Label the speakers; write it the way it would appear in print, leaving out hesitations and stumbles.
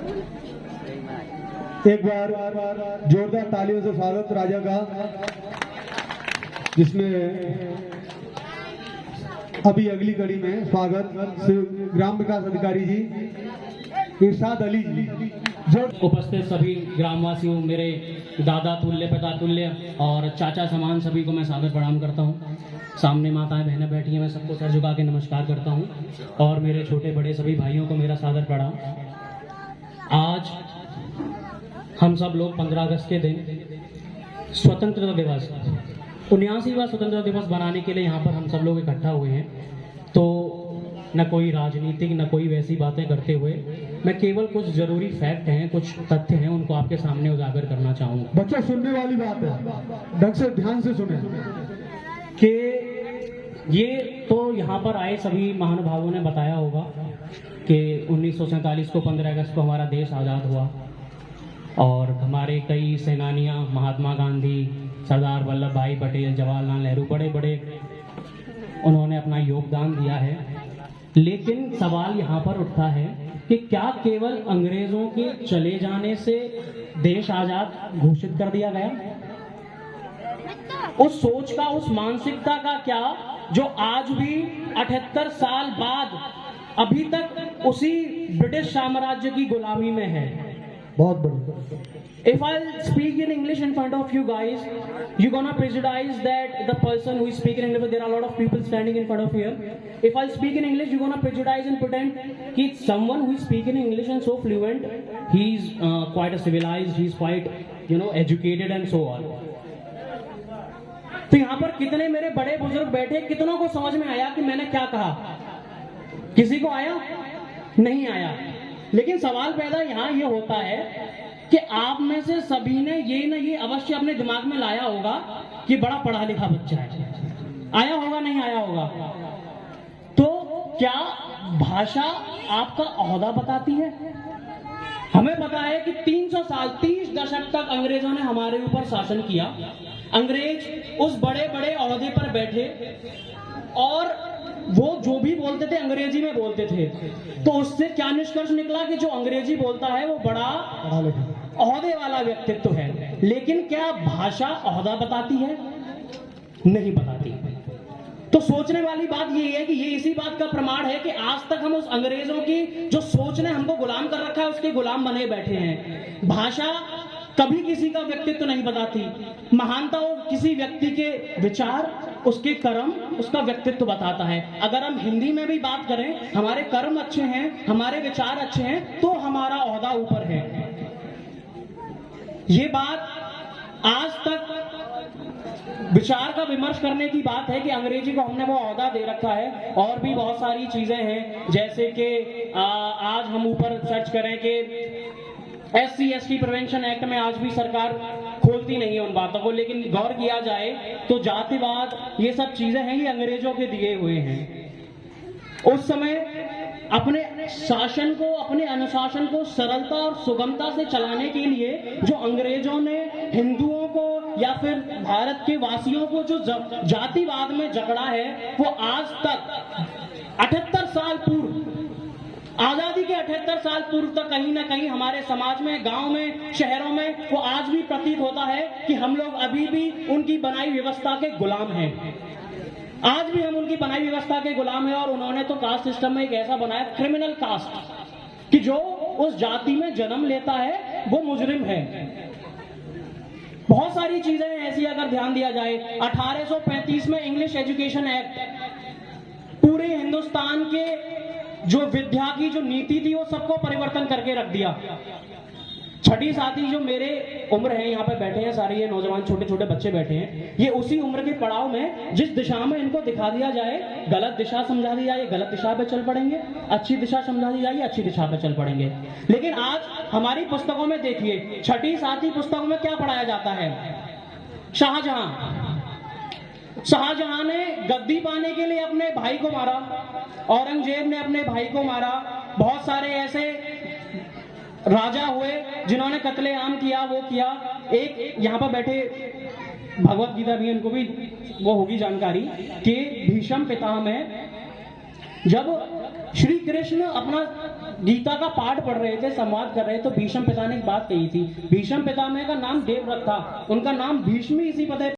Speaker 1: एक बार जोरदार तालियों से स्वागत राजा का, जिसमें अभी अगली कड़ी में स्वागत ग्राम विकास अधिकारी जी इरशाद अली जी।
Speaker 2: जो उपस्थित सभी ग्रामवासियों, मेरे दादा तुल्य, पिता तुल्य और चाचा समान सभी को मैं सादर प्रणाम करता हूँ। सामने माताएं बहनें बैठी हैं, मैं सबको सर झुका के नमस्कार करता हूँ। और मेरे छोटे बड़े सभी भाइयों को मेरा सादर प्रणाम। आज हम सब लोग 15 अगस्त के दिन स्वतंत्रता दिवस 79वां स्वतंत्रता दिवस बनाने के लिए यहाँ पर हम सब लोग इकट्ठा हुए हैं। तो न कोई राजनीतिक न कोई वैसी बातें करते हुए मैं केवल कुछ जरूरी फैक्ट हैं, कुछ तथ्य हैं, उनको आपके सामने उजागर करना चाहूँगा।
Speaker 1: बच्चा सुनने वाली बात है, ढंग से ध्यान से सुने
Speaker 2: कि ये तो यहाँ पर आए सभी महानुभावों ने बताया होगा कि 1947 को 15 अगस्त को हमारा देश आज़ाद हुआ और हमारे कई सेनानियाँ, महात्मा गांधी, सरदार वल्लभ भाई पटेल, जवाहरलाल नेहरू, बड़े बड़े उन्होंने अपना योगदान दिया है। लेकिन सवाल यहाँ पर उठता है कि क्या केवल अंग्रेजों के चले जाने से देश आज़ाद घोषित कर दिया गया? उस सोच का, उस मानसिकता का क्या जो आज भी 78 साल बाद अभी तक उसी ब्रिटिश साम्राज्य की गुलामी में है?
Speaker 1: बहुत बढ़िया।
Speaker 2: If I'll speak in English in front of you guys, you're gonna prejudice that the person who is speaking English, there are a lot of people standing in front of here. If I'll speak in English, you're gonna prejudice and pretend he's someone who is speaking English and so fluent, he's quite a civilized, he's quite, educated and so on. तो यहाँ पर कितने मेरे बड़े बुजुर्ग बैठे, कितनों को समझ में आया कि मैंने क्या कहा? किसी को आया? नहीं आया। लेकिन सवाल पैदा यहाँ ये होता है कि आप में से सभी ने ये अवश्य अपने दिमाग में लाया होगा कि बड़ा पढ़ा लिखा बच्चा है। आया होगा, नहीं आया होगा? तो क्या भाषा आपका ओहदा बताती है? हमें पता है कि 300 साल, 30 दशक तक अंग्रेजों ने हमारे ऊपर शासन किया। अंग्रेज उस बड़े बड़े ओहदे पर बैठे और वो जो भी बोलते थे अंग्रेजी में बोलते थे। तो उससे क्या निष्कर्ष निकला कि जो अंग्रेजी बोलता है वो बड़ा ओहदे वाला व्यक्तित्व है। लेकिन क्या भाषा ओहदा बताती है? नहीं बताती। तो सोचने वाली बात ये है कि ये इसी बात का प्रमाण है कि आज तक हम उस अंग्रेजों की जो सोच ने हमको गुलाम कर रखा है उसके गुलाम बने बैठे हैं। भाषा कभी किसी का व्यक्तित्व नहीं बताती। महानता किसी व्यक्ति के विचार, उसके कर्म, उसका व्यक्तित्व बताता है। अगर हम हिंदी में भी बात करें, हमारे कर्म अच्छे हैं, हमारे विचार अच्छे हैं, तो हमारा ओहदा ऊपर है। ये बात आज तक विचार का विमर्श करने की बात है कि अंग्रेजी को हमने वो ओहदा दे रखा है। और भी बहुत सारी चीजें हैं, जैसे कि आज हम ऊपर सर्च करें कि SC/ST प्रिवेंशन एक्ट में आज भी सरकार खोलती नहीं है उन बातों को। लेकिन गौर किया जाए तो जातिवाद, ये सब चीजें हैं, ये अंग्रेजों के दिए हुए हैं। उस समय अपने शासन को, अपने अनुशासन को सरलता और सुगमता से चलाने के लिए जो अंग्रेजों ने हिंदुओं को या फिर भारत के वासियों को जो जातिवाद में जकड़ा है, वो आज तक 78 साल पूर्व, आजादी के 78 साल पूर्व तक कहीं ना कहीं हमारे समाज में, गांव में, शहरों में वो आज भी प्रतीत होता है कि हम लोग अभी भी उनकी बनाई व्यवस्था के गुलाम हैं। आज भी हम उनकी बनाई व्यवस्था के गुलाम हैं। और उन्होंने तो कास्ट सिस्टम में एक ऐसा बनाया, क्रिमिनल कास्ट, कि जो उस जाति में जन्म लेता है वो मुजरिम है। बहुत सारी चीजें ऐसी अगर ध्यान दिया जाए, 1835 में इंग्लिश एजुकेशन एक्ट पूरे हिंदुस्तान के जो विद्या की जो नीति थी वो सबको परिवर्तन करके रख दिया। छठी साथी जो मेरे उम्र है, यहाँ पे बैठे हैं सारे ये नौजवान छोटे छोटे बच्चे बैठे हैं, ये उसी उम्र के पड़ाव में जिस दिशा में इनको दिखा दिया जाए, गलत दिशा समझा दी जाए, गलत दिशा पे चल पड़ेंगे, अच्छी दिशा समझा दी जाए, अच्छी दिशा पे चल पड़ेंगे। लेकिन आज हमारी पुस्तकों में देखिए, छठी साथी पुस्तकों में क्या पढ़ाया जाता है? शाहजहां ने गद्दी पाने के लिए अपने भाई को मारा, औरंगजेब ने अपने भाई को मारा, बहुत सारे ऐसे राजा हुए जिन्होंने कत्लेआम किया, वो किया। एक यहाँ पर बैठे भगवत गीता भी, इनको भी वो होगी जानकारी कि भीष्म पितामह में जब श्री कृष्ण अपना गीता का पाठ पढ़ रहे थे, संवाद कर रहे, तो भीष्म पिता ने एक बात कही थी। भीष्म पितामह का नाम देवव्रत था, उनका नाम भीष्म इसी पते